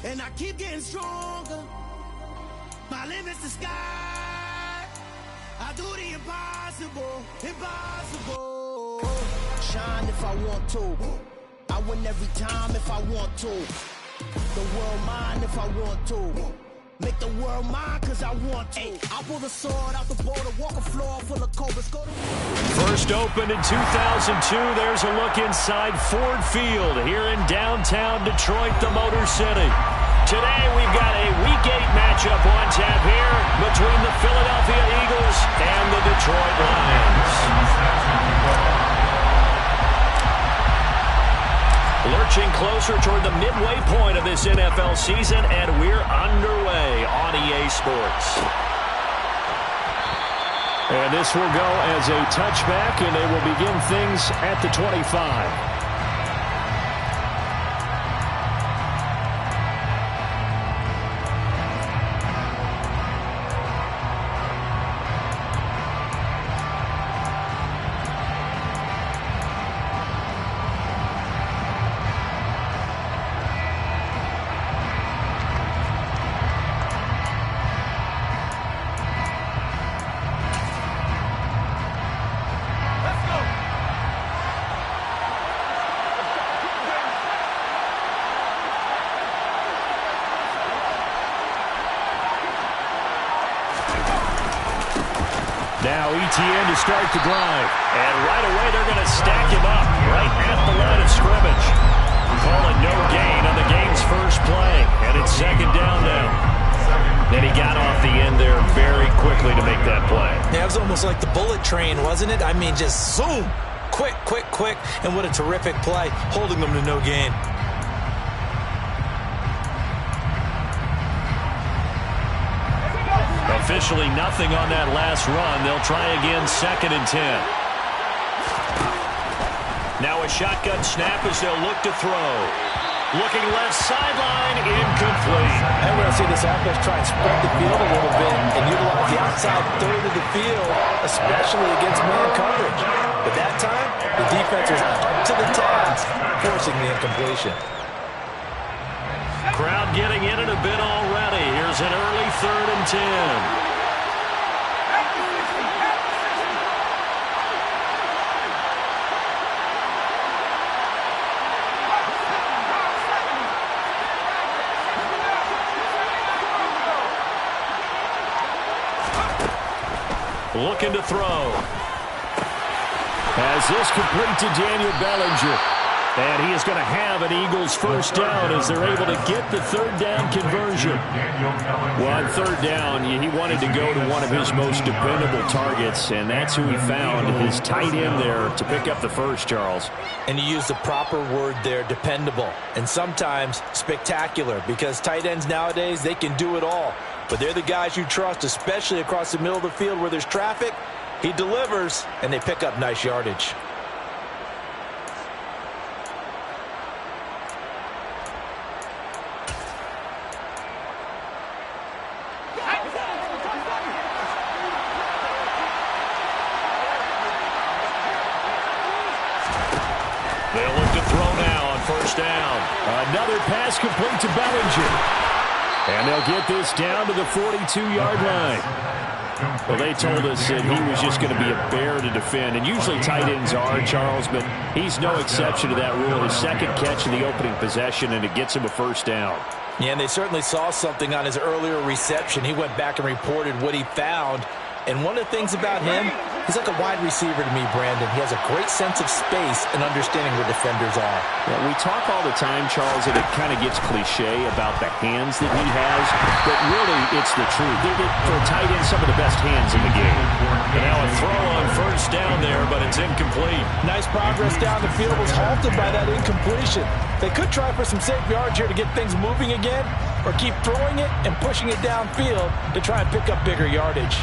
and I keep getting stronger. My limit's the sky. I do the impossible, impossible. Shine if I want to. I win every time if I want to. The world mine if I want to. Make the world mine cause I want to. I pull the sword out the border, walk a floor full of cobras. First opened in 2002, there's a look inside Ford Field here in downtown Detroit, the Motor City. Today we've got a Week 8 matchup on tap here between the Philadelphia Eagles and the Detroit Lions. Lurching closer toward the midway point of this NFL season, and we're underway on EA Sports. And this will go as a touchback, and they will begin things at the 25. Now ETN to start the drive. And right away they're going to stack him up right at the line of scrimmage. Call it no gain on the game's first play. And it's second down now. Then he got off the end there very quickly to make that play. Yeah, it was almost like the bullet train, wasn't it? I mean, just zoom. Quick, quick, quick. And what a terrific play, holding them to no gain. Officially nothing on that last run. They'll try again, 2nd and 10. Now a shotgun snap as they'll look to throw. Looking left sideline, incomplete. And we're going to see this offense try and spread the field a little bit and utilize the outside third of the field, especially against man coverage. But that time, the defense was up to the task, forcing the incompletion. Crowd getting in it a bit already. Here's an early 3rd and 10. Looking to throw. As this complete to Daniel Bellinger. And he is going to have an Eagles first down as they're able to get the 3rd down conversion. Well, on 3rd down, he wanted to go to one of his most dependable targets, and that's who he found, his tight end there, to pick up the first, Charles. And you use the proper word there, dependable, and sometimes spectacular, because tight ends nowadays, they can do it all. But they're the guys you trust, especially across the middle of the field where there's traffic. He delivers, and they pick up nice yardage. They'll look to throw now on 1st down. Another pass complete to Bellinger. And they'll get this down to the 42-yard line. Well, they told us that he was just going to be a bear to defend. And usually tight ends are, Charles, but he's no exception to that rule. His 2nd catch in the opening possession, and it gets him a 1st down. Yeah, and they certainly saw something on his earlier reception. He went back and reported what he found. And one of the things about him, he's like a wide receiver to me, Brandon. He has a great sense of space and understanding where defenders are. Yeah, we talk all the time, Charles, and it kind of gets cliche about the hands that he has, but really it's the truth. For a tight end, some of the best hands in the game. And now a throw on 1st down there, but it's incomplete. Nice progress down the field, was halted by that incompletion. They could try for some safe yards here to get things moving again, or keep throwing it and pushing it downfield to try and pick up bigger yardage.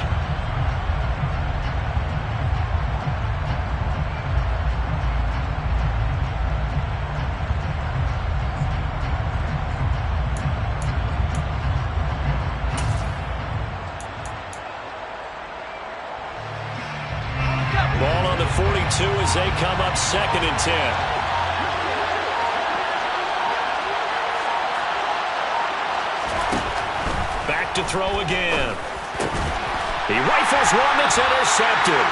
Ball on the 42 as they come up 2nd and 10. to throw again. He rifles one that's intercepted.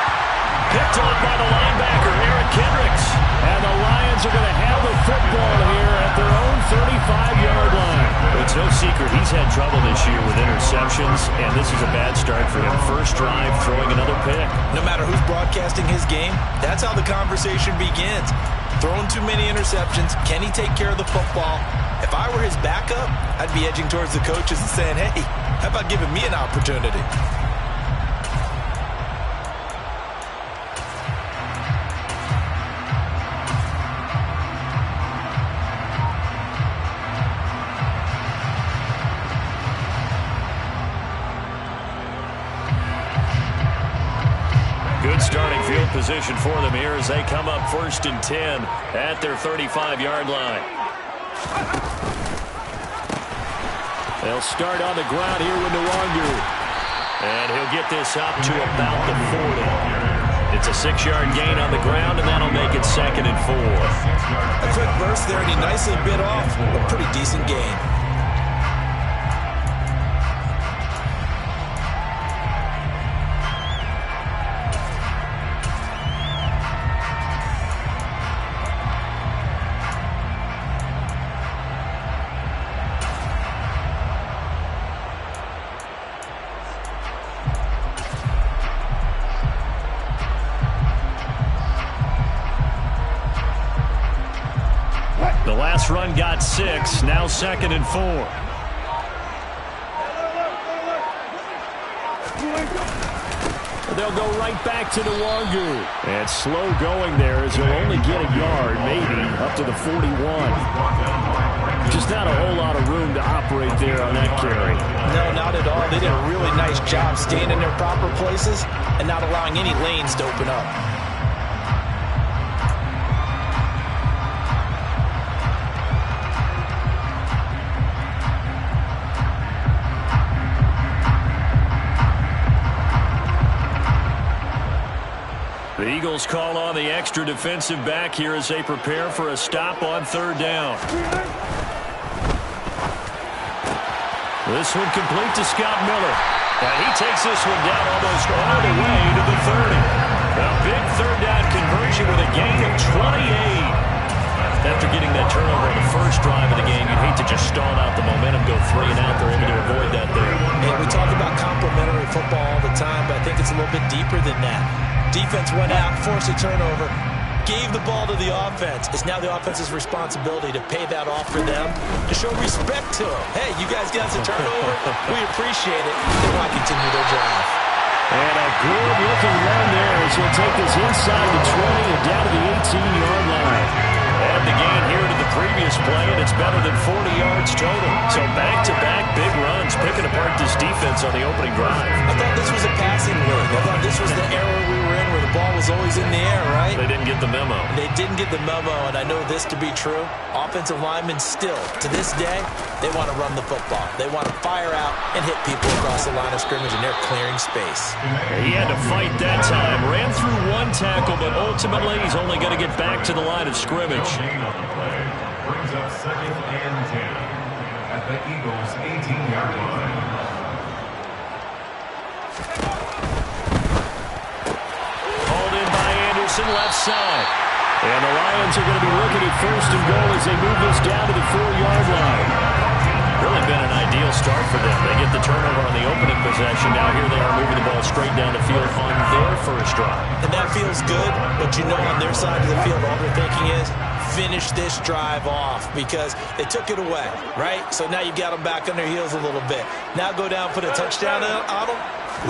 Picked off by the linebacker, Eric Kendricks. And the Lions are going to have the football here at their own 35-yard line. It's no secret he's had trouble this year with interceptions, and this is a bad start for him. First drive, throwing another pick. No matter who's broadcasting his game, that's how the conversation begins. Throwing too many interceptions. Can he take care of the football? If I were his backup, I'd be edging towards the coaches and saying, hey, how about giving me an opportunity? Good starting field position for them here as they come up 1st and 10 at their 35-yard line. They'll start on the ground here with Nwangu. And he'll get this up to about the 40. It's a 6-yard gain on the ground, and that'll make it 2nd and 4. A quick burst there, and he nicely bit off a pretty decent gain. The last run got 6, now 2nd and 4. They'll go right back to Nwangu. And slow going there as he'll only get a yard, maybe, up to the 41. Just not a whole lot of room to operate there on that carry. No, not at all. They did a really nice job staying in their proper places and not allowing any lanes to open up. The Eagles call on the extra defensive back here as they prepare for a stop on 3rd down. This one complete to Scott Miller. And he takes this one down almost all the way to the 30. A big 3rd down conversion with a gain of 28. After getting that turnover on the first drive of the game, you'd hate to just stall out the momentum, go 3 and out. They're able to avoid that there. And we talk about complementary football all the time, but I think it's a little bit deeper than that. Defense went out, forced a turnover, gave the ball to the offense. It's now the offense's responsibility to pay that off for them, to show respect to them. Hey, you guys got us a turnover. We appreciate it. They want to continue their drive. And a good-looking run there as he'll take this inside the 20 and down to the 18-yard line. Add the gain here to the previous play, and it's better than 40 yards total. So back-to-back big runs, picking apart this defense on the opening drive. I thought this was a passing league. I thought this was the era we were in where the ball was always in the air, right? They didn't get the memo. They didn't get the memo, and I know this to be true. Offensive linemen still, to this day, they want to run the football. They want to fire out and hit people across the line of scrimmage, and they're clearing space. He had to fight that time. Ran through one tackle, but ultimately he's only going to get back to the line of scrimmage. Brings up 2nd and 10 at the Eagles' 18-yard line. Hauled in by Anderson, left side. And the Lions are going to be looking at 1st and goal as they move this down to the 4-yard line. Really been an ideal start for them. They get the turnover on the opening possession. Now here they are moving the ball straight down the field on their first drive. And that feels good, but you know on their side of the field, all they're thinking is, finish this drive off because they took it away, right? So now you've got them back on their heels a little bit. Now go down, put a touchdown on them.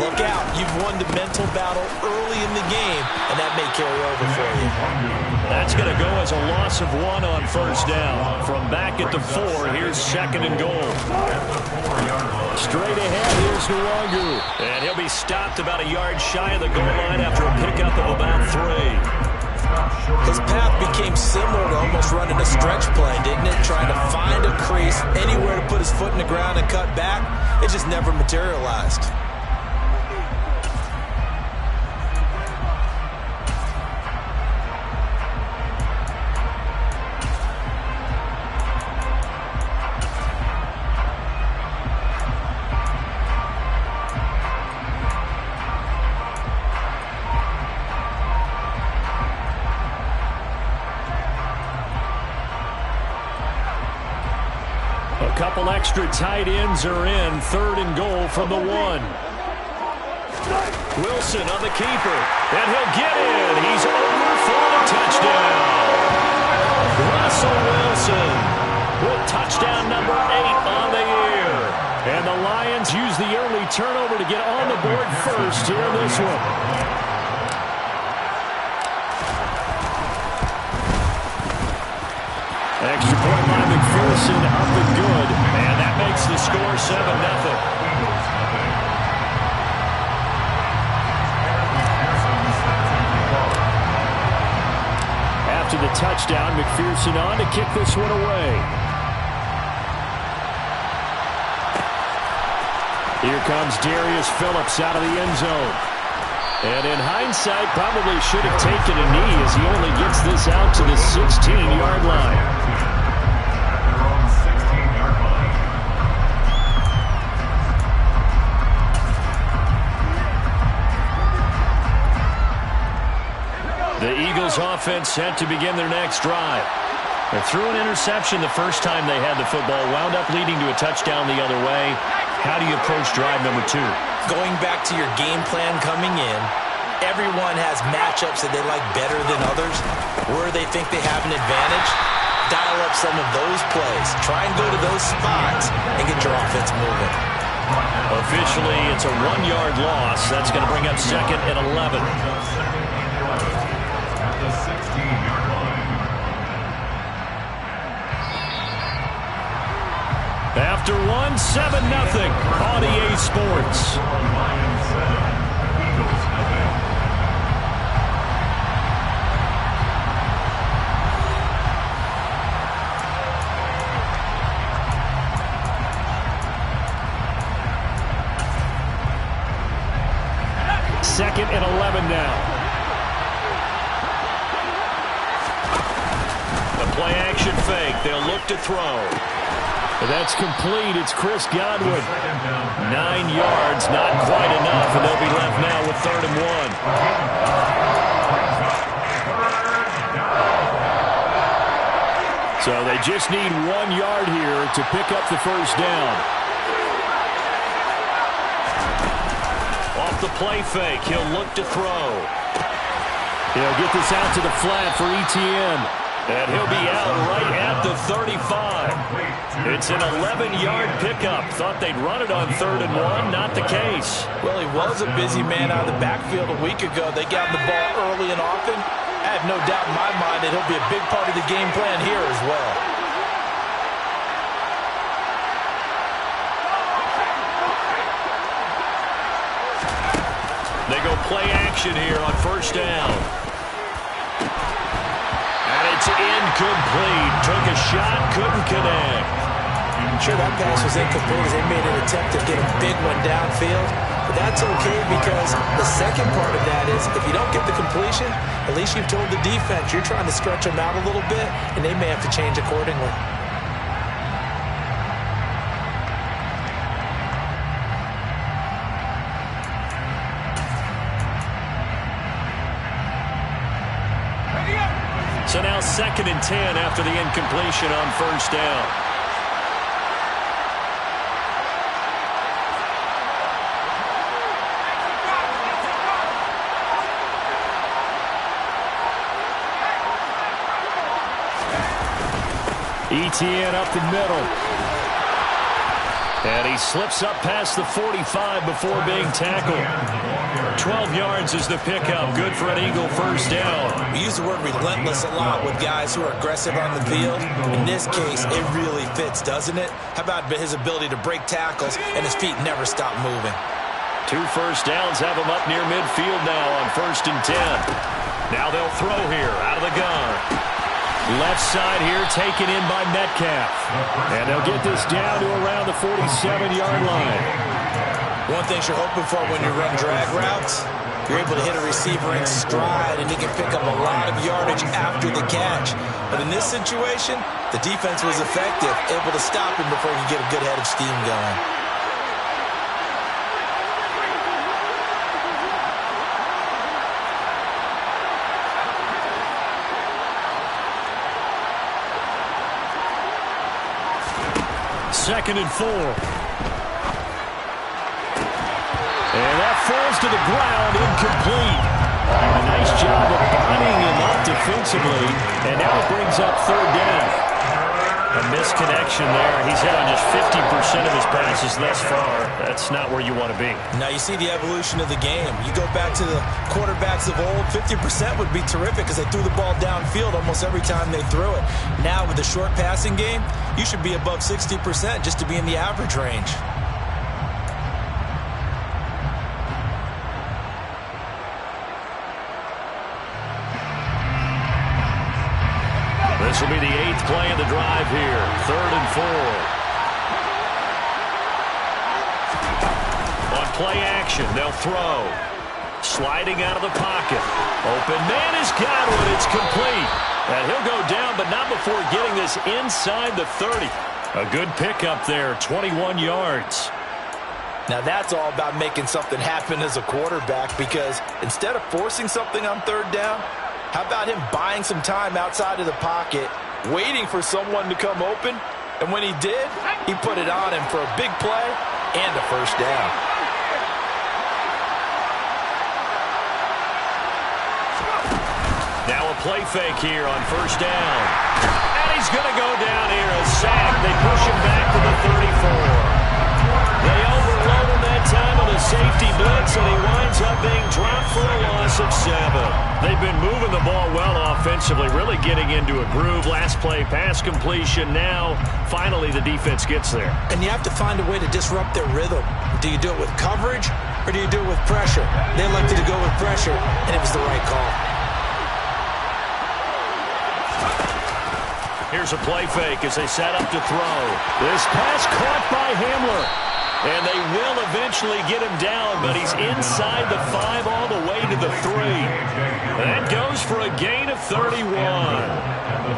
Look out. You've won the mental battle early in the game, and that may carry over for you. That's going to go as a loss of 1 on 1st down. From back at the 4, here's 2nd and goal. Straight ahead, here's Nwangu. And he'll be stopped about a yard shy of the goal line after a pickup of about 3. His path became similar to almost running a stretch play, didn't it? Trying to find a crease, anywhere to put his foot in the ground and cut back. It just never materialized. couple extra tight ends are in. 3rd and goal from the 1. Wilson on the keeper, and he'll get in. He's over for the touchdown. Russell Wilson with touchdown number 8 on the year. And the Lions use the early turnover to get on the board first here in this one. Extra point by McPherson up and good. And that makes the score 7-0. After the touchdown, McPherson on to kick this one away. Here comes Darius Phillips out of the end zone. And in hindsight, probably should have taken a knee as he only gets this out to the 16-yard line. The Eagles offense set to begin their next drive. They threw an interception the first time they had the football, wound up leading to a touchdown the other way. How do you approach drive number 2? Going back to your game plan coming in, everyone has matchups that they like better than others. Where they think they have an advantage, dial up some of those plays. Try and go to those spots and get your offense moving. Officially, it's a 1-yard loss. That's going to bring up 2nd and 11. After 1, 7-0 on EA Sports. Second and 11 now. The play action fake. They'll look to throw. That's complete. It's Chris Godwin. 9 yards, not quite enough, and they'll be left now with 3rd and 1. So they just need 1 yard here to pick up the first down. Off the play fake, he'll look to throw. He'll get this out to the flat for ETN. And he'll be out right at the 35. It's an 11-yard pickup. Thought they'd run it on 3rd and 1. Not the case. Well, he was a busy man out of the backfield a week ago. They got him the ball early and often. I have no doubt in my mind that he'll be a big part of the game plan here as well. They go play action here on 1st down. It's incomplete. Took a shot, couldn't connect. Sure, that pass was incomplete as they made an attempt to get a big one downfield. But that's okay because the second part of that is if you don't get the completion, at least you've told the defense you're trying to stretch them out a little bit, and they may have to change accordingly. So now 2nd and 10 after the incompletion on 1st down. ETN up the middle. And he slips up past the 45 before being tackled. 12 yards is the pickup. Good for an Eagle first down. We use the word relentless a lot with guys who are aggressive on the field. In this case, it really fits, doesn't it? How about his ability to break tackles and his feet never stop moving? 2 first downs have him up near midfield now on 1st and 10. Now they'll throw here out of the gun. Left side here taken in by Metcalf. And they'll get this down to around the 47-yard line. One thing you're hoping for when you run drag routes, you're able to hit a receiver in stride and he can pick up a lot of yardage after the catch. But in this situation, the defense was effective, able to stop him before he could get a good head of steam going. 2nd and 4. And that falls to the ground, incomplete. A nice job of binding him up defensively, and now it brings up 3rd down. A misconnection there. He's hit on just 50% of his passes thus far. That's not where you want to be. Now you see the evolution of the game. You go back to the quarterbacks of old, 50% would be terrific because they threw the ball downfield almost every time they threw it. Now with the short passing game, you should be above 60% just to be in the average range. This will be the 8th play of the drive here. 3rd and 4. On play action, they'll throw. Sliding out of the pocket. Open man has got one. It's complete. And he'll go down, but not before getting this inside the 30. A good pickup there, 21 yards. Now that's all about making something happen as a quarterback, because instead of forcing something on 3rd down, how about him buying some time outside of the pocket, waiting for someone to come open, and when he did, he put it on him for a big play and a 1st down. Now a play fake here on 1st down. And he's going to go down here, a sack. They push him back to the 34. They overload him that time on a safety blitz, and he winds up being dropped for a loss of 7. They've been moving the ball well offensively, really getting into a groove. Last play, pass completion. Now, finally, the defense gets there. And you have to find a way to disrupt their rhythm. Do you do it with coverage, or do you do it with pressure? They elected to go with pressure, and it was the right call. Here's a play fake as they set up to throw. This pass caught by Hamler. And they will eventually get him down, but he's inside the 5 all the way to the 3. That goes for a gain of 31.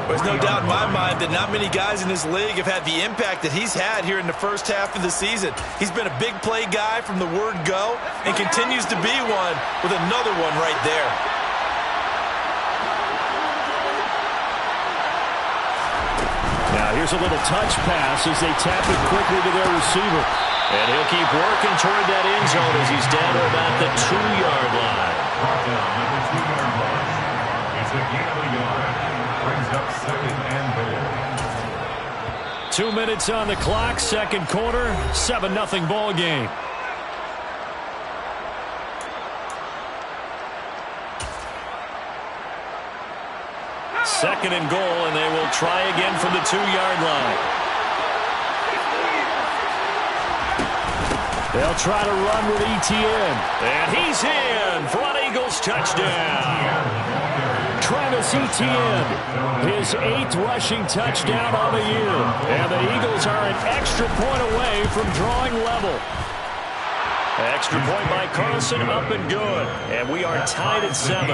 There's no doubt in my mind that not many guys in this league have had the impact that he's had here in the first half of the season. He's been a big play guy from the word go and continues to be one with another one right there. Now here's a little touch pass as they tap it quickly to their receiver. And he'll keep working toward that end zone as he's down to about the 2-yard line. Brought down at the 2-yard line. It's a gain of a yard. Brings up 2nd and goal. 2 minutes on the clock, 2nd quarter, 7-0 ball game. Second and goal, and they will try again from the 2-yard line. They'll try to run with Etienne. And he's in for an Eagles touchdown. Travis Etienne, his 8th rushing touchdown on the year. And the Eagles are an extra point away from drawing level. Extra point by Carlson, up and good. And we are tied at 7.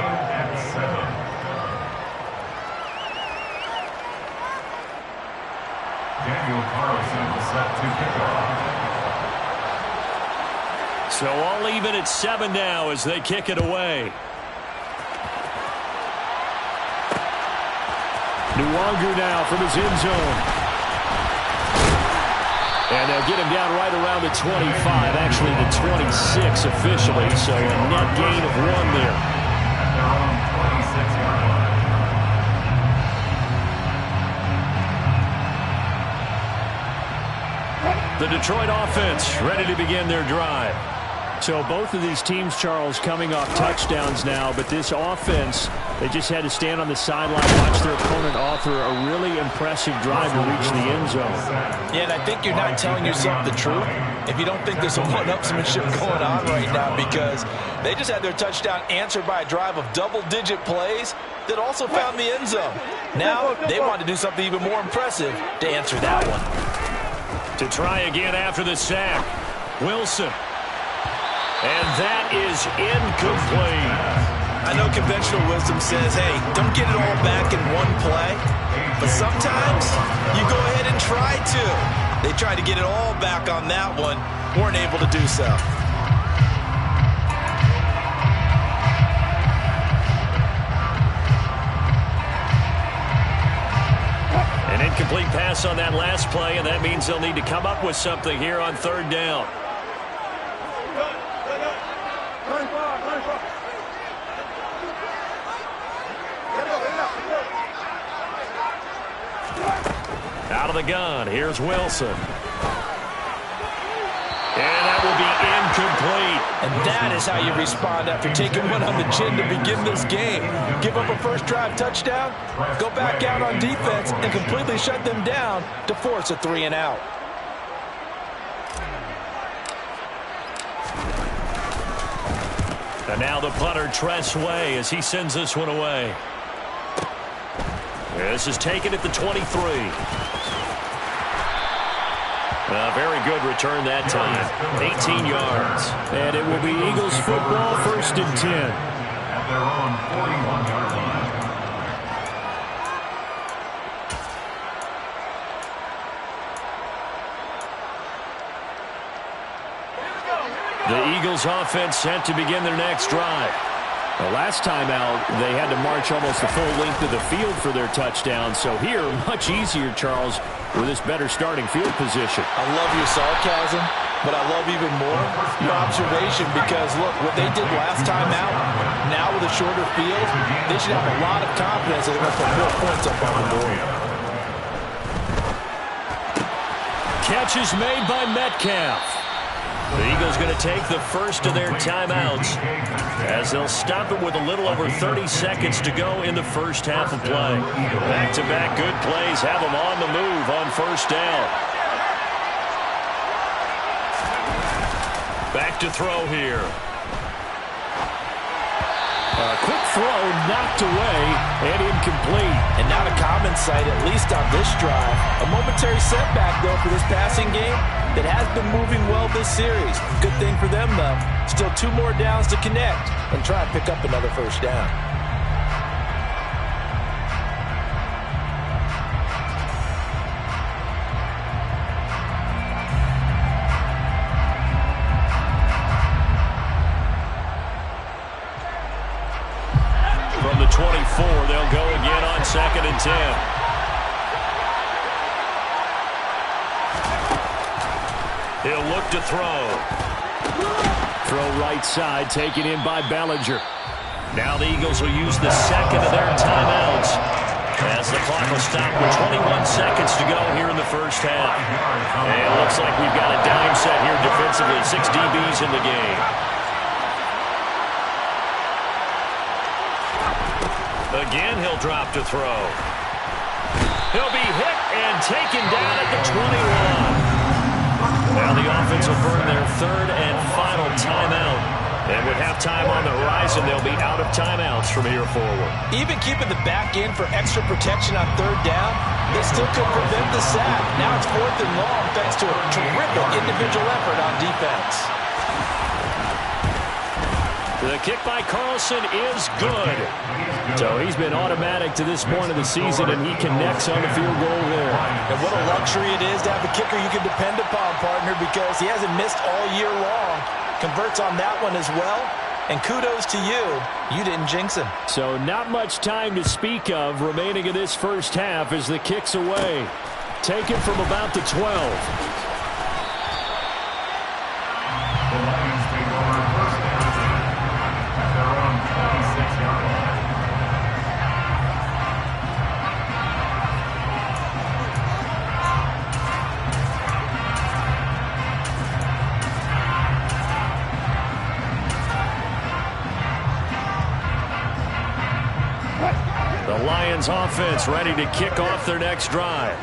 Daniel Carlson set to kick off. So all even at 7 now as they kick it away. Nwangu now from his end zone. And they'll get him down right around the 25, actually the 26 officially, so a net gain of 1 there. At their own 26-yard line. The Detroit offense ready to begin their drive. So both of these teams, Charles, coming off touchdowns now, but this offense, they just had to stand on the sideline, watch their opponent author a really impressive drive to reach the end zone. Yeah, and I think you're not telling yourself the truth if you don't think there's some one-upsmanship going on right now, because they just had their touchdown answered by a drive of double-digit plays that also found the end zone. Now they want to do something even more impressive to answer that one. To try again after the sack, Wilson. And that is incomplete. I know conventional wisdom says, hey, don't get it all back in one play. But sometimes you go ahead and try to. They tried to get it all back on that one. Weren't able to do so. An incomplete pass pass on that last play, and that means they'll need to come up with something here on third down. Out of the gun, here's Wilson. And that will be incomplete. And that is how you respond after taking one on the chin to begin this game. Give up a first drive touchdown, go back out on defense, and completely shut them down to force a 3-and-out. And now the punter, Tress Way, as he sends this one away. This is taken at the 23. A very good return that time. 18 yards. And it will be Eagles football, 1st and 10. At their own 41-yard line. The Eagles offense set to begin their next drive. The last time out, they had to march almost the full length of the field for their touchdown. So here, much easier, Charles, with this better starting field position. I love your sarcasm, but I love even more your observation because, look, what they did last time out, now with a shorter field, they should have a lot of confidence that they're going to put more points up on the board. Catch is made by Metcalf. The Eagles going to take the first of their timeouts as they'll stop it with a little over 30 seconds to go in the first half of play. Back-to-back good plays have them on the move on first down. Back to throw here. A quick throw knocked away and incomplete. And not a common sight, at least on this drive. A momentary setback, though, for this passing game that has been moving well this series. Good thing for them, though. Still 2 more downs to connect and try and pick up another first down. From the 24, they'll go again on 2nd and 10. He'll look to throw. Throw right side, taken in by Bellinger. Now the Eagles will use the second of their timeouts as the clock will stop with 21 seconds to go here in the first half. And it looks like we've got a dime set here defensively. 6 DBs in the game. Again, he'll drop to throw. He'll be hit and taken down at the 21. Now the offense will burn their 3rd and final timeout. And with halftime on the horizon, they'll be out of timeouts from here forward. Even keeping the back in for extra protection on 3rd down, they still could prevent the sack. Now it's 4th and long thanks to a terrific individual effort on defense. The kick by Carlson is good. So he's been automatic to this point of the season, and he connects on the field goal there. And what a luxury it is to have a kicker you can depend upon, partner, because he hasn't missed all year long. Converts on that one as well. And kudos to you. You didn't jinx him. So not much time to speak of remaining in this first half as the kick's away. Taken from about the 12. Lions offense ready to kick off their next drive.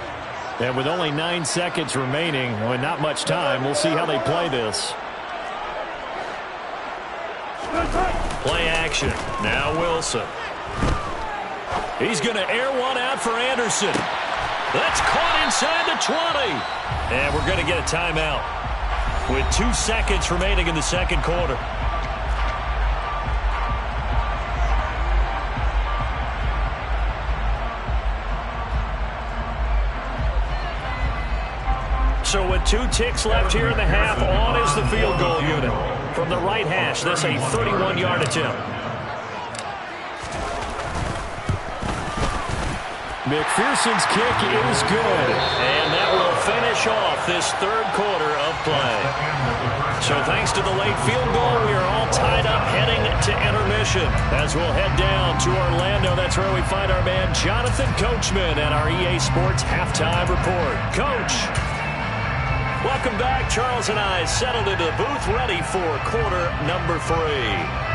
And with only 9 seconds remaining, with not much time, we'll see how they play this. Play action. Now Wilson. He's going to air one out for Anderson. That's caught inside the 20. And we're going to get a timeout with 2 seconds remaining in the second quarter. So with 2 ticks left here in the half, on is the field goal unit. From the right hash, that's a 31-yard attempt. McPherson's kick is good. And that will finish off this third quarter of play. So thanks to the late field goal, we are all tied up heading to intermission. As we'll head down to Orlando, that's where we find our man Jonathan Coachman at our EA Sports Halftime Report. Coach, welcome back. Charles and I settled into the booth ready for quarter number 3.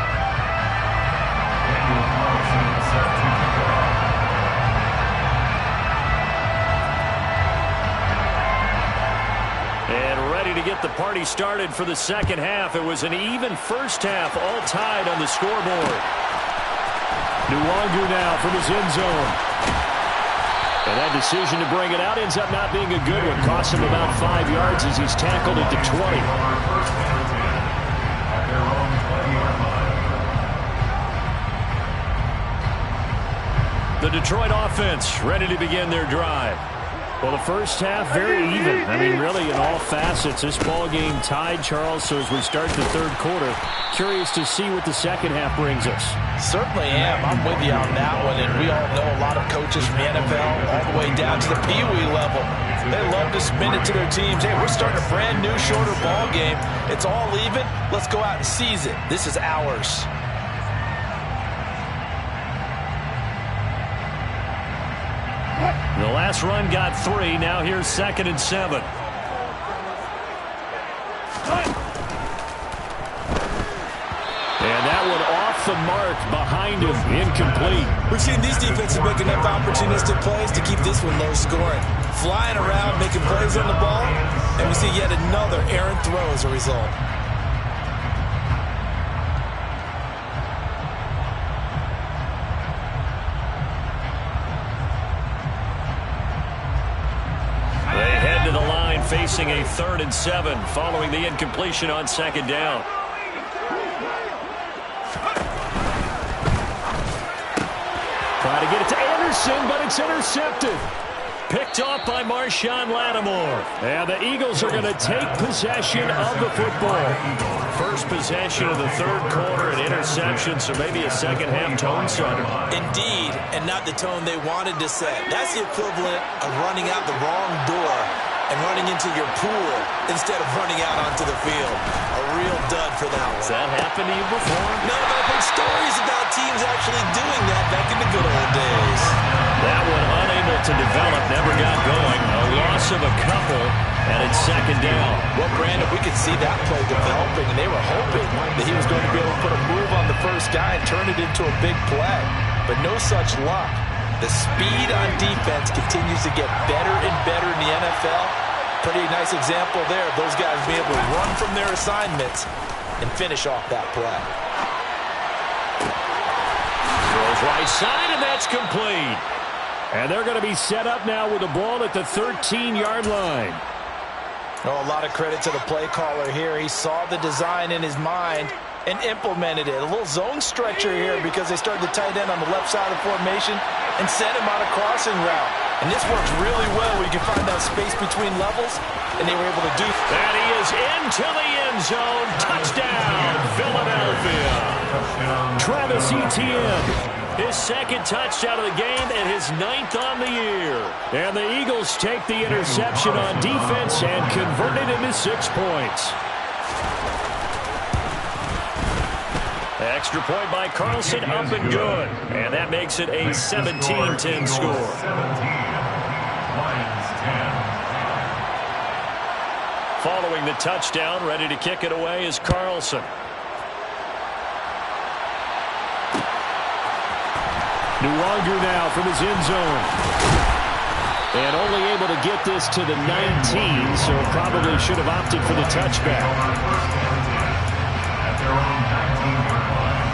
To get the party started for the second half. It was an even first half, all tied on the scoreboard. Nwangu now from his end zone. And that decision to bring it out ends up not being a good one. Cost him about 5 yards as he's tackled at the 20. The Detroit offense ready to begin their drive. Well, the first half, very even. I mean, really, in all facets, this ball game tied, Charles. So as we start the third quarter, curious to see what the second half brings us. Certainly am. I'm with you on that one. And we all know a lot of coaches from the NFL all the way down to the Pee Wee level. They love to spin it to their teams. Hey, we're starting a brand new, shorter ball game. It's all even. Let's go out and seize it. This is ours. The last run got 3. Now here's 2nd and 7. And that one off the mark behind him. Incomplete. We've seen these defenses make enough opportunistic plays to keep this one low scoring. Flying around, making plays on the ball, and we see yet another errant throw as a result. Facing a 3rd and 7 following the incompletion on 2nd down. Try to get it to Anderson, but it's intercepted. Picked off by Marshawn Lattimore. And the Eagles are going to take possession of the football. First possession of the third quarter, an interception, so maybe a second half tone setter. Indeed, and not the tone they wanted to set. That's the equivalent of running out the wrong door and running into your pool instead of running out onto the field. A real dud for that one. Has that happened to you before? No, but I've heard stories about teams actually doing that back in the good old days. That one unable to develop, never got going. A loss of a couple, and it's 2nd down. Well, Brandon, we could see that play developing, and they were hoping that he was going to be able to put a move on the first guy and turn it into a big play. But no such luck. The speed on defense continues to get better and better in the NFL. Pretty nice example there of those guys being able to run from their assignments and finish off that play. Throws right side, and that's complete. And they're going to be set up now with the ball at the 13-yard line. Oh, a lot of credit to the play caller here. He saw the design in his mind and implemented it. A little zone stretcher here because they started the tight end on the left side of the formation and sent him on a crossing route. And this works really well where you can find that space between levels, and they were able to do that. He is into the end zone. Touchdown, Philadelphia. Travis Etienne, his 2nd touchdown of the game and his 9th on the year. And the Eagles take the interception on defense and convert it into 6 points. Extra point by Carlson, up and good. And that makes it a 17-10 score. 17, Lions 10. Following the touchdown, ready to kick it away is Carlson. Nwangu now from his end zone. And only able to get this to the 19, so probably should have opted for the touchback. At their own 19-yard line.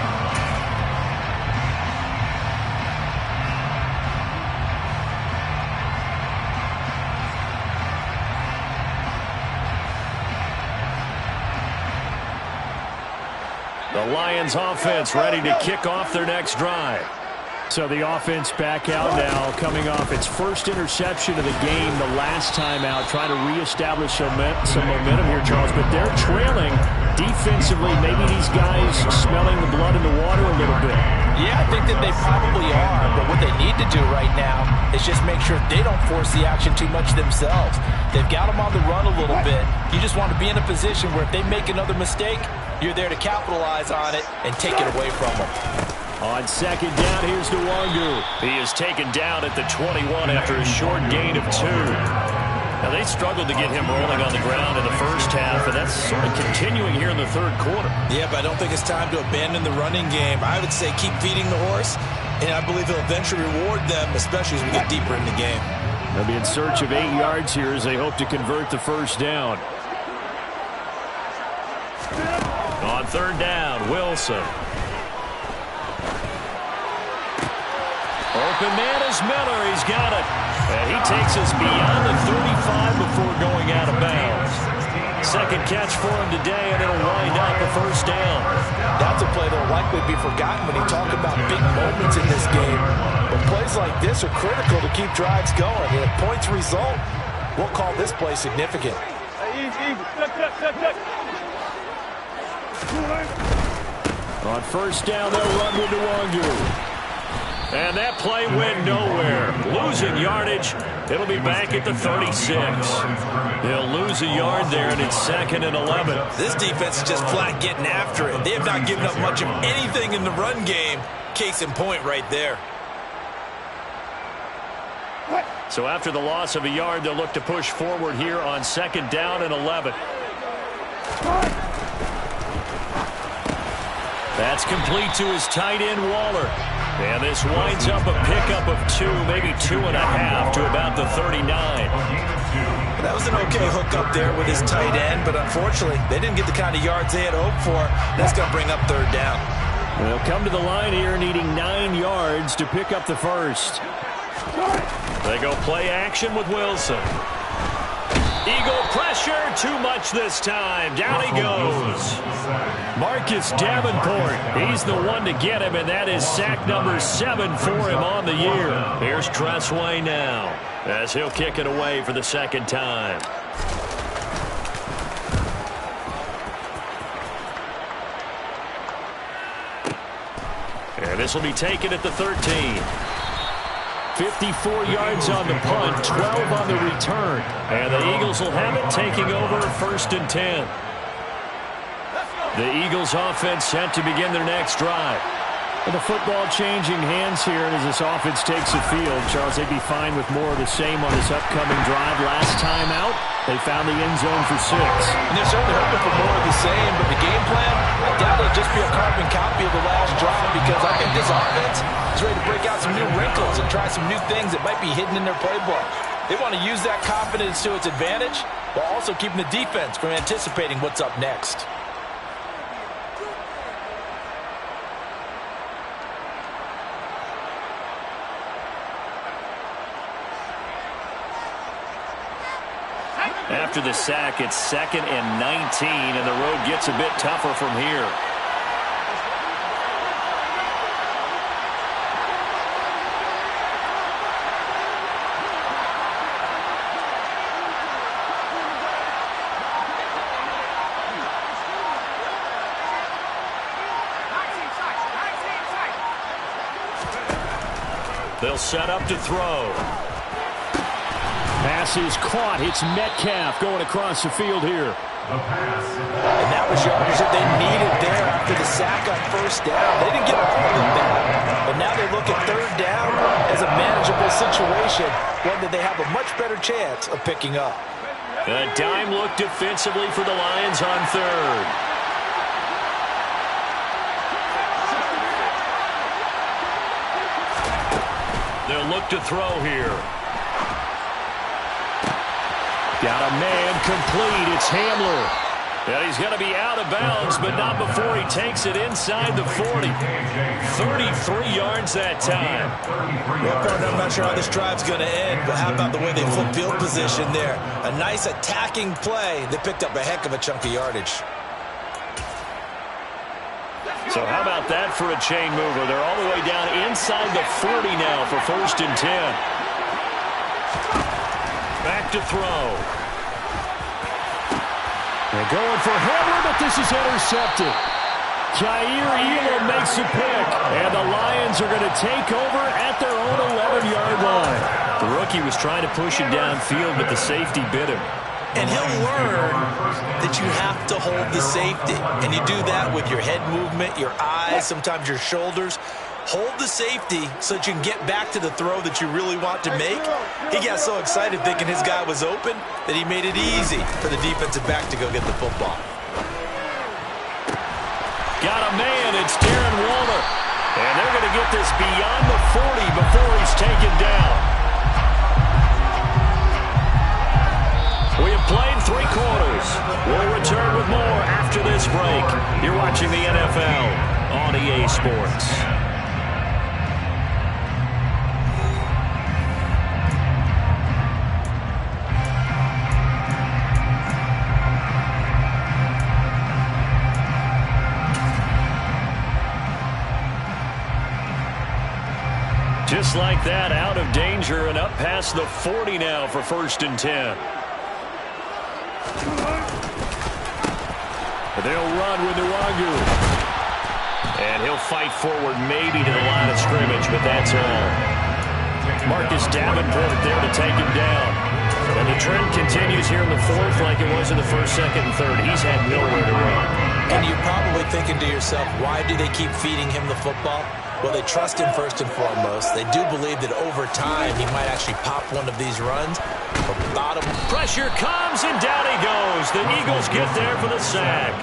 The Lions offense ready to kick off their next drive. So the offense back out now, coming off its first interception of the game the last time out, trying to reestablish some momentum here, Charles. But they're trailing defensively, maybe these guys smelling the blood in the water a little bit. Yeah, I think that they probably are, but what they need to do right now is just make sure they don't force the action too much themselves. They've got them on the run a little bit. You just want to be in a position where if they make another mistake, you're there to capitalize on it and take it away from them. On second down, here's Nwangu. He is taken down at the 21 after a short gain of 2. Now, they struggled to get him rolling on the ground in the first half, and that's sort of continuing here in the third quarter. Yeah, but I don't think it's time to abandon the running game. I would say keep feeding the horse, and I believe he'll eventually reward them, especially as we get deeper in the game. They'll be in search of 8 yards here as they hope to convert the first down. On third down, Wilson. Open man is Miller. He's got it. And he takes us beyond the 35 before going out of bounds. Second catch for him today, and it'll wind up a first down. That's a play that will likely be forgotten when you talk about big moments in this game. But plays like this are critical to keep drives going. And if points result, we'll call this play significant. On first down, they'll run with Nwangu. And that play went nowhere. Losing yardage. It'll be back at the 36. They'll lose a yard there, and it's 2nd and 11. This defense is just flat getting after it. They have not given up much of anything in the run game. Case in point right there. So after the loss of a yard, they'll look to push forward here on 2nd down and 11. That's complete to his tight end, Waller. And this winds up a pickup of 2, maybe 2.5 to about the 39. That was an okay hook up there with his tight end, but unfortunately, they didn't get the kind of yards they had hoped for. That's going to bring up third down. They'll come to the line here needing 9 yards to pick up the first. They go play action with Wilson. Eagle pressure, too much this time. Down he goes. Marcus Davenport, he's the one to get him, and that is sack number 7 for him on the year. Here's Tressway now, as he'll kick it away for the second time. And this will be taken at the 13. 54 yards on the punt, 12 on the return. And the Eagles will have it, taking over 1st and 10. The Eagles offense set to begin their next drive. And the football changing hands here, and as this offense takes the field, Charles, they'd be fine with more of the same on this upcoming drive. Last time out, they found the end zone for 6. And they're certainly hoping for more of the same, but the game plan, I doubt it'll just be a carbon copy of the last drive, because I think this offense is ready to break out some new wrinkles and try some new things that might be hidden in their playbook. They want to use that confidence to its advantage, while also keeping the defense from anticipating what's up next. After the sack, it's 2nd and 19, and the road gets a bit tougher from here. They'll set up to throw. Pass is caught. It's Metcalf going across the field here. And that was yardage that they needed there after the sack on first down. They didn't get all of it back, but now they look at third down as a manageable situation, one that they have a much better chance of picking up. A dime look defensively for the Lions on third. They'll look to throw here. Got a man complete. It's Hamler. And he's going to be out of bounds, but not before he takes it inside the 40. 33 yards that time. Well, partner, I'm not sure how this drive's going to end, but how about the way they flip field position there? A nice attacking play. They picked up a heck of a chunk of yardage. So how about that for a chain mover? They're all the way down inside the 40 now for 1st and 10. Back to throw. They're going for Hamler, but this is intercepted. Elam makes a pick, and the Lions are going to take over at their own 11-yard line. The rookie was trying to push it downfield, but the safety bit him. And he'll learn that you have to hold the safety. And you do that with your head movement, your eyes, sometimes your shoulders. Hold the safety so that you can get back to the throw that you really want to make. He got so excited thinking his guy was open that he made it easy for the defensive back to go get the football. Got a man, it's Darren Waller. And they're going to get this beyond the 40 before he's taken down. We have played 3 quarters. We'll return with more after this break. You're watching the NFL on EA Sports. Just like that, out of danger and up past the 40 now for 1st and 10. They'll run with Nwangu. And he'll fight forward maybe to the line of scrimmage, but that's all. Marcus Davenport there to take him down. And the trend continues here in the 4th like it was in the 1st, 2nd, and 3rd. He's had nowhere to run. And you're probably thinking to yourself, why do they keep feeding him the football? Well, they trust him first and foremost. They do believe that over time he might actually pop one of these runs. But bottom pressure comes, and down he goes. The Eagles get there for the sack.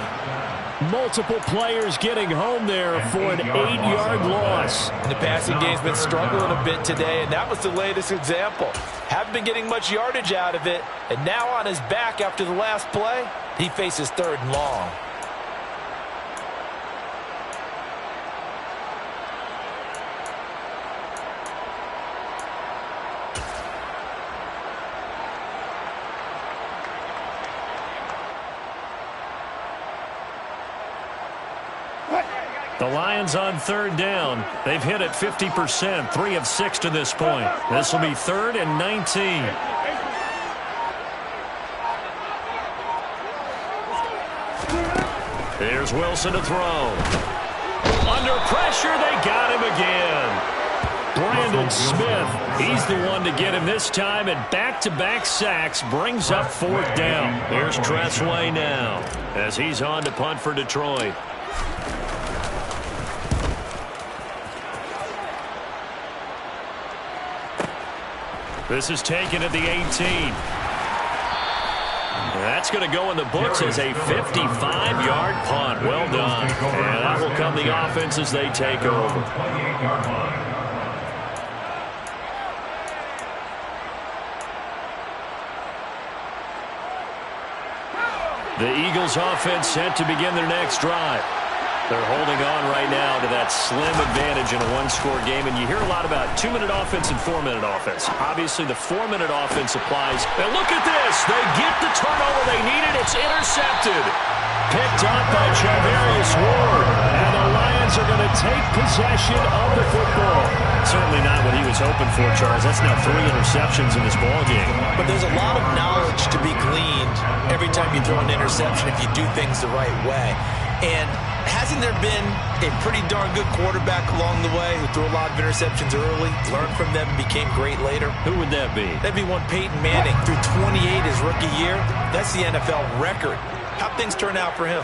Multiple players getting home there for an 8-yard loss. The passing game's been struggling a bit today, and that was the latest example. Haven't been getting much yardage out of it, and now on his back after the last play, he faces 3rd and long. The Lions on 3rd down. They've hit it 50%, 3 of 6 to this point. This will be 3rd and 19. Here's Wilson to throw. Under pressure, they got him again. Brandon Smith, he's the one to get him this time, and back-to-back sacks brings up 4th down. Here's Tressway now as he's on to punt for Detroit. This is taken at the 18. That's going to go in the books as a 55-yard punt. Well done. And that will come the offense as they take over. The Eagles offense set to begin their next drive. They're holding on right now to that slim advantage in a one-score game, and you hear a lot about 2-minute offense and 4-minute offense. Obviously, the 4-minute offense applies. And look at this. They get the turnover they needed. It's intercepted. Picked up by Charvarius Ward. And the Lions are going to take possession of the football. Certainly not what he was hoping for, Charles. That's now 3 interceptions in this ballgame. But there's a lot of knowledge to be gleaned every time you throw an interception if you do things the right way. And hasn't there been a pretty darn good quarterback along the way who threw a lot of interceptions early, learned from them, and became great later? Who would that be? That'd be one Peyton Manning. Threw 28 his rookie year. That's the NFL record. How'd things turn out for him?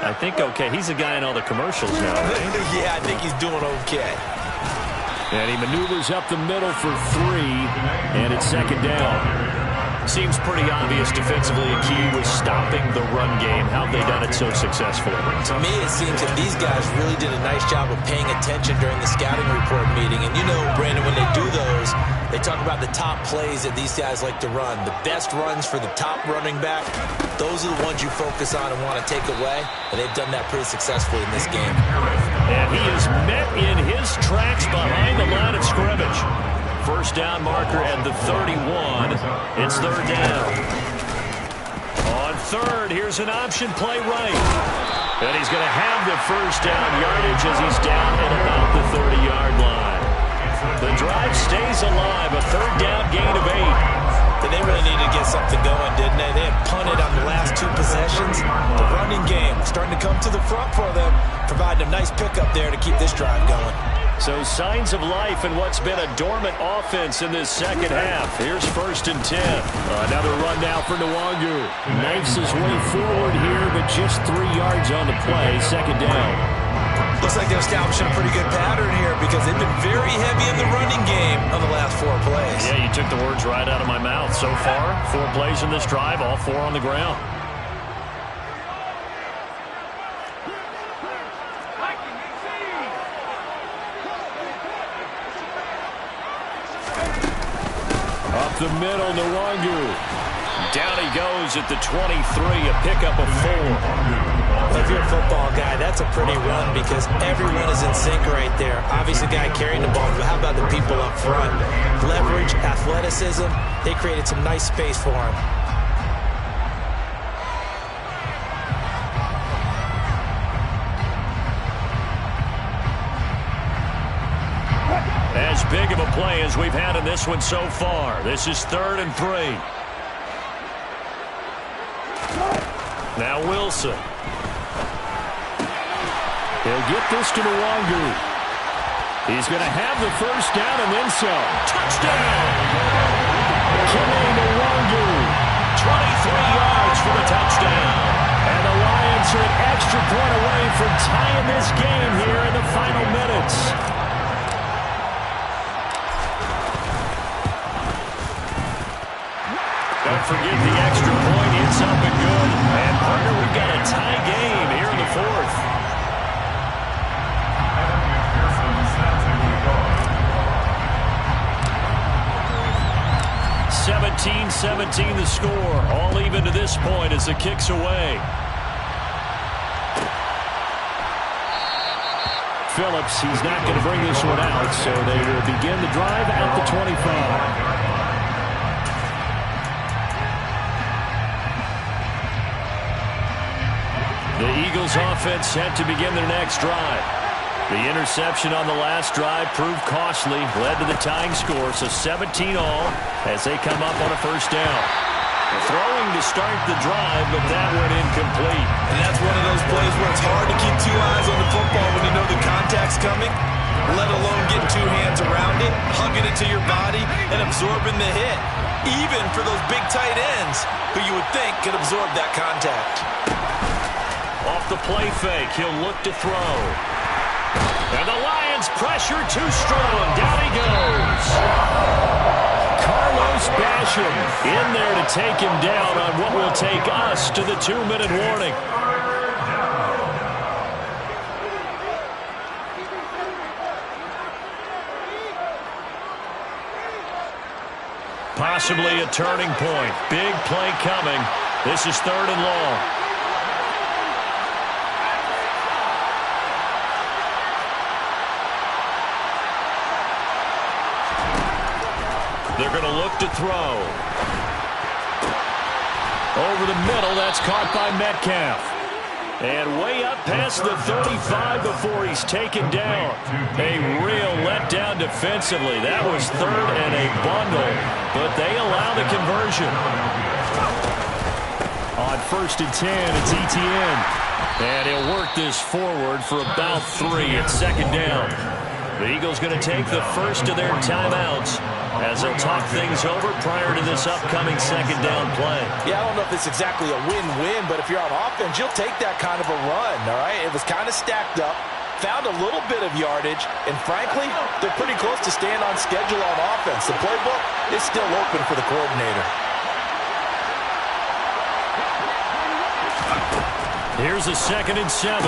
I think okay. He's a guy in all the commercials now, right? Yeah, I think he's doing okay. And he maneuvers up the middle for 3, and it's 2nd down. Seems pretty obvious defensively a key was stopping the run game. How have they done it so successfully? To me, it seems that these guys really did a nice job of paying attention during the scouting report meeting. And you know, Brandon, when they do those, they talk about the top plays that these guys like to run. The best runs for the top running back, those are the ones you focus on and want to take away. And they've done that pretty successfully in this game. And he is met in his tracks behind the line of scrimmage. First down marker at the 31. It's 3rd down. On 3rd, here's an option play right. And he's going to have the first down yardage as he's down at about the 30-yard line. The drive stays alive, a 3rd down gain of 8. They really needed to get something going, didn't they? They had punted on the last 2 possessions. come to the front for them, providing a nice pickup there to keep this drive going. So signs of life in what's been a dormant offense in this second half. Here's 1st and 10. Another run now for Nwangu. Knifes his way forward here, but just 3 yards on the play. 2nd down. Looks like they're establishing a pretty good pattern here because they've been very heavy in the running game on the last 4 plays. Yeah, you took the words right out of my mouth. So far, 4 plays in this drive, all 4 on the ground. Up the middle, Nwangu. Down he goes at the 23, a pickup of 4. Well, if you're a football guy, that's a pretty run because everyone is in sync right there. Obviously, the guy carrying the ball, but how about the people up front? Leverage, athleticism, they created some nice space for him. As big of a play as we've had in this one so far. This is 3rd and 3. Now Wilson. He'll get this to Nwangu. He's going to have the 1st down and then some. Touchdown! Nwangu. 23 yards for the touchdown. And the Lions are an extra point away from tying this game here in the final minutes. Don't forget the extra point. It's up and good. And, partner, we've got a tie game here in the 4th. 17-17 the score. All even to this point as the kick's away. Phillips, he's not going to bring this one out, so they will begin the drive at the 25. The Eagles offense set to begin their next drive. The interception on the last drive proved costly, led to the tying score, so 17 all as they come up on a 1st down. Throwing to start the drive, but that went incomplete. And that's one of those plays where it's hard to keep 2 eyes on the football when you know the contact's coming, let alone getting 2 hands around it, hugging it to your body, and absorbing the hit, even for those big tight ends who you would think could absorb that contact. Off the play fake, he'll look to throw. And the Lions pressure too strong. Down he goes. Carlos Basham in there to take him down on what will take us to the 2-minute warning. Possibly a turning point. Big play coming. This is 3rd and long. They're going to look to throw. Over the middle, that's caught by Metcalf. And way up past the 35 before he's taken down. A real letdown defensively. That was 3rd and a bundle, but they allow the conversion. On 1st and 10, it's ETN. And he'll work this forward for about 3 at 2nd down. The Eagles going to take the first of their timeouts as they'll talk things over prior to this upcoming 2nd down play. Yeah, I don't know if it's exactly a win-win, but if you're on offense, you'll take that kind of a run, all right? It was kind of stacked up, found a little bit of yardage, and frankly, they're pretty close to staying on schedule on offense. The playbook is still open for the coordinator. Here's a 2nd and 7.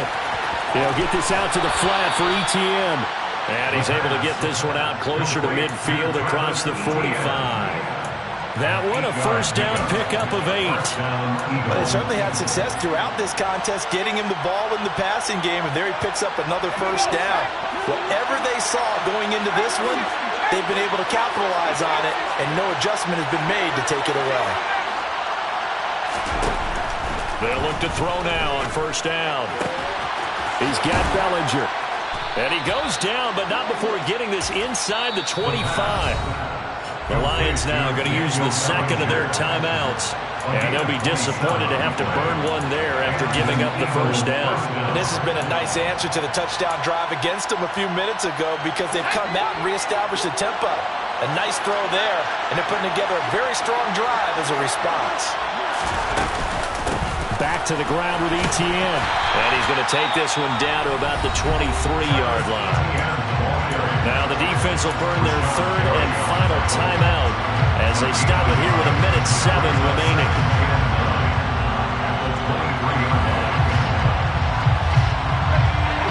They'll get this out to the flat for ETN. And he's able to get this one out closer to midfield across the 45. That one a 1st down pickup of 8. But they certainly had success throughout this contest, getting him the ball in the passing game, and there he picks up another 1st down. Whatever they saw going into this one, they've been able to capitalize on it, and no adjustment has been made to take it away. They'll look to throw now on 1st down. He's got Bellinger. And he goes down, but not before getting this inside the 25. The Lions now going to use the second of their timeouts. And they'll be disappointed to have to burn one there after giving up the first down. And this has been a nice answer to the touchdown drive against them a few minutes ago because they've come out and reestablished the tempo. A nice throw there, and they're putting together a very strong drive as a response. Back to the ground with Etienne. And he's going to take this one down to about the 23-yard line. Now the defense will burn their third and final timeout as they stop it here with 1:07 remaining.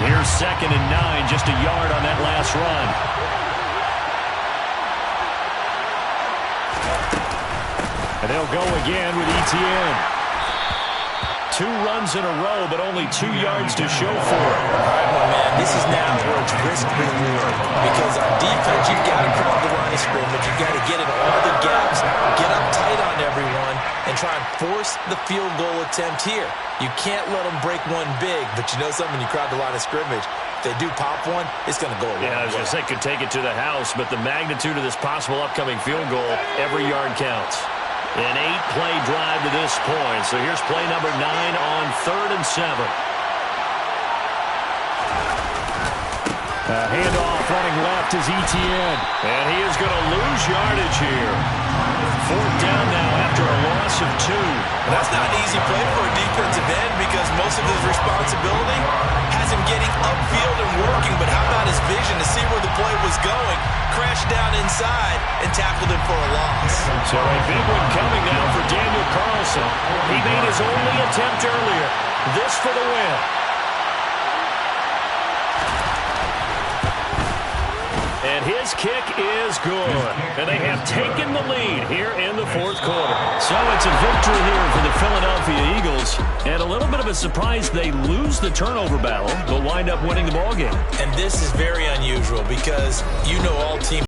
Here's 2nd and 9, just a yard on that last run. And they'll go again with Etienne. 2 runs in a row, but only 2 yards to show for it. All right, my man, this is now where it's risk-reward. Because on defense, you've got to crowd the line of scrimmage. You've got to get in all the gaps, get up tight on everyone, and try and force the field goal attempt here. You can't let them break one big, but you know something, when you crowd the line of scrimmage, if they do pop one, it's going to go away. Yeah, I was going to say could take it to the house, but the magnitude of this possible upcoming field goal, every yard counts. An 8-play drive to this point. So here's play number 9 on 3rd and 7. Handoff running left is Etienne. And he is going to lose yardage here. 4th down now after a loss of 2. And that's not an easy play for a defensive end because most of his responsibility has him getting upfield and working. But how about his vision to see where the play was going, crashed down inside, and tackled him for a loss. So a big one coming now for Daniel Carlson. He made his only attempt earlier. This for the win. And his kick is good. And they have taken the lead here in the 4th quarter. So it's a victory here for the Philadelphia Eagles. And a little bit of a surprise, they lose the turnover battle, but wind up winning the ballgame. And this is very unusual because you know all teams